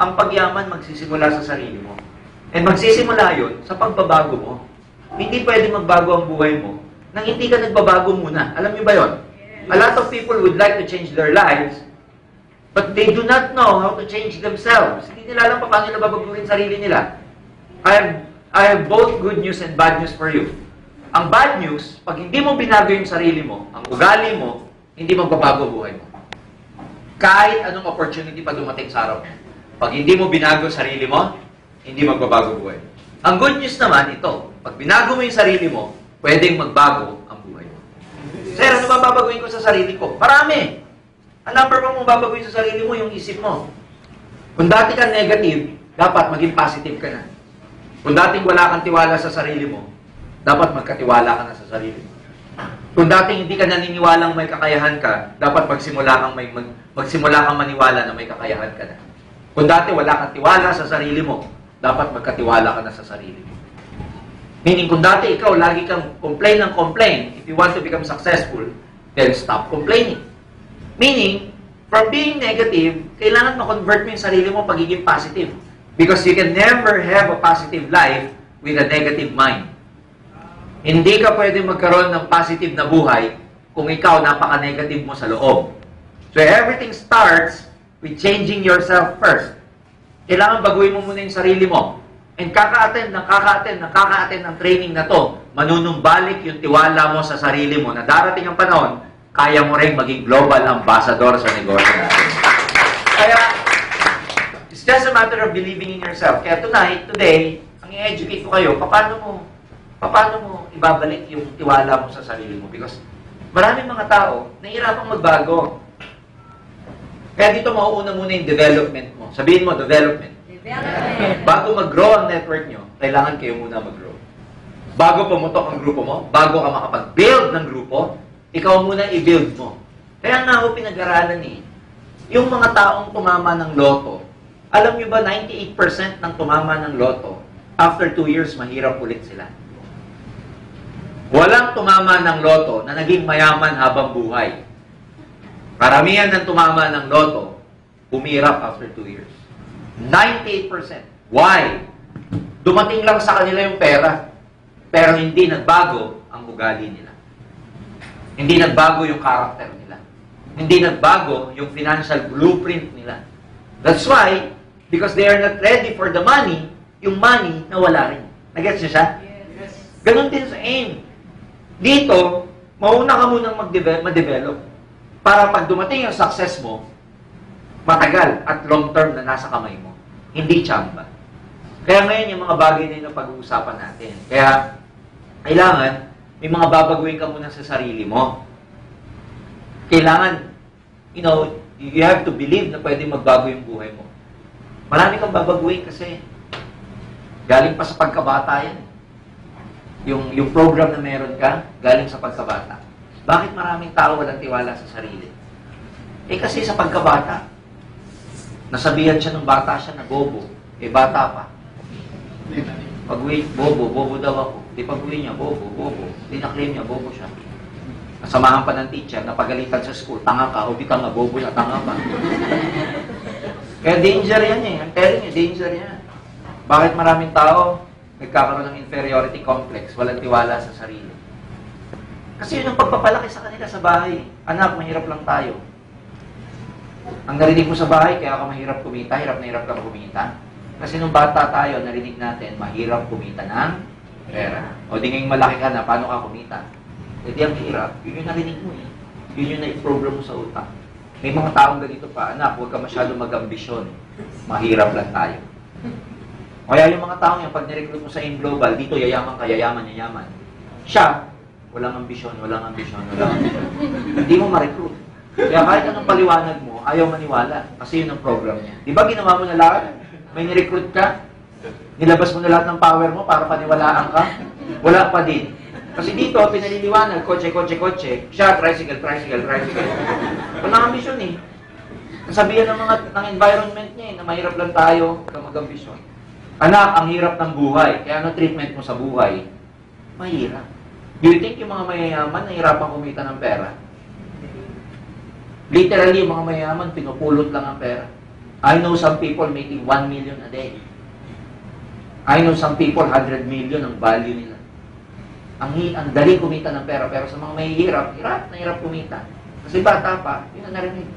ang pagyaman magsisimula sa sarili mo. And magsisimula yun sa pagbabago mo. Hindi pwede magbago ang buhay mo nang hindi ka nagbabago muna. Alam niyo ba yun? A lot of people would like to change their lives, but they do not know how to change themselves. Hindi nila alam paano nila babaguhin sarili nila. I have both good news and bad news for you. Ang bad news, pag hindi mo binago yung sarili mo, ang ugali mo, hindi magbabago buhay mo. Kahit anong opportunity pa dumating sa araw. Pag hindi mo binago sarili mo, hindi magbabago buhay mo. Ang good news naman, ito. Pag binago mo yung sarili mo, pwedeng magbago ang buhay mo. Sir, ano ba babaguhin ko sa sarili ko? Marami. Ang number one mong babaguhin sa sarili mo, yung isip mo. Kung dati ka negative, dapat maging positive ka na. Kung dating wala kang tiwala sa sarili mo, dapat magkatiwala ka na sa sarili mo. Kung dating hindi ka naniniwalang may kakayahan ka, dapat magsimula kang maniwala na may kakayahan ka na. Kung dati wala kang tiwala sa sarili mo, dapat magkatiwala ka na sa sarili mo. Meaning, kung dati ikaw lagi kang complain ng complain, if you want to become successful, then stop complaining. Meaning, from being negative, kailangan ma-convert mo yung sarili mo pagiging positive. Because you can never have a positive life with a negative mind. Hindi ka pwede magkaroon ng positive na buhay kung ikaw napaka-negative mo sa loob. So everything starts with changing yourself first. Kailangan baguhin mo muna yung sarili mo. And kaka-attend ng training na to, manunumbalik yung tiwala mo sa sarili mo na darating ang panahon, kaya mo rin maging global ambassador sa negosyo natin. Kaya, it's just a matter of believing in yourself. Kaya today, ang i-educate ko kayo, paano mo ibabalik yung tiwala mo sa sarili mo? Because maraming mga tao nahihirapang magbago. Kaya dito mauuna muna yung development mo. Sabihin mo, development. Bago mag-grow ang network nyo, kailangan kayo muna mag-grow. Bago pumutok ang grupo mo, bago ka makapag-build ng grupo, ikaw muna i-build mo. Kaya nga ako pinag-aralan yung mga taong tumama ng loto, alam nyo ba 98% ng tumama ng loto, after 2 years, mahirap ulit sila. Walang tumama ng loto na naging mayaman habang buhay. Karamihan ng tumama ng loto, umirap after 2 years. 98%. Why? Dumating lang sa kanila yung pera, pero hindi nagbago ang ugali nila. Hindi nagbago yung character nila. Hindi nagbago yung financial blueprint nila. That's why, because they are not ready for the money, yung money nawala rin. Nagets niyo siya? Yes. Ganon din sa aim. Dito, mauna ka munang ma-develop. Para pag dumating yung success mo, matagal at long term na nasa kamay mo. Hindi tsamba. Kaya ngayon yung mga bagay na yun ang pag-uusapan natin. Kaya, kailangan, may mga babaguhin ka muna sa sarili mo. Kailangan, you have to believe na pwede magbago yung buhay mo. Marami kang babaguhin kasi galing pa sa pagkabata yan. Yung program na meron ka, galing sa pagkabata. Bakit maraming tao walang tiwala sa sarili? Kasi sa pagkabata, nasabihan siya ng bata siya na bobo. Bata pa. Pag-uwi, bobo daw ako. Di pag-uwi niya, bobo. Di na-claim niya, bobo siya. Nasamahan pa ng teacher, napagalitan sa school, tanga ka, o di ka nga, bobo na, tanga pa. Kaya danger yan I'm telling you, danger yan. Bakit maraming tao nagkakaroon ng inferiority complex, walang tiwala sa sarili? Kasi yun ang pagpapalaki sa kanila sa bahay. Anak, mahirap lang tayo. Ang narinig mo sa bahay, kaya ka mahirap kumita, hirap na hirap kang kumita. Kasi nung bata tayo, narinig natin, mahirap kumita ng pera. O di ngayong malaki ka na, paano ka kumita? E di ang hirap, yun yung narinig mo Yun yung na-program mo sa utak. May mga taong ganito pa, anak, huwag ka masyado mag-ambisyon. Mahirap lang tayo. Kaya yung mga taong yan, pag nirecruit mo sa AIM Global, dito yayaman ka, yayaman. Siya, walang ambisyon. Hindi mo ma-recruit. Kaya kahit anong paliwanag mo, ayaw maniwala. Kasi yun ang program niya. Di ba ginawa mo na lahat? May ni-recruit ka? Nilabas mo na lahat ng power mo para paniwalaan ka? Wala pa din. Kasi dito, pinaliliwanag, kotse. Siya, tricycle. Walang ambisyon Nasabihan ng environment niya na mahirap lang tayo kung mag-ambisyon. Anak, ang hirap ng buhay. Kaya ano treatment mo sa buhay? Mahirap. Do you think yung mga mayayaman nahihirapan kumita ng pera? Literally, yung mga mayayaman, pinupulot lang ang pera. I know some people making 1 million a day. I know some people 100 million ang value nila. Ang daling kumita ng pera, pero sa mga mahihirap, hirap na hirap kumita. Kasi bata pa, yun ang narinig.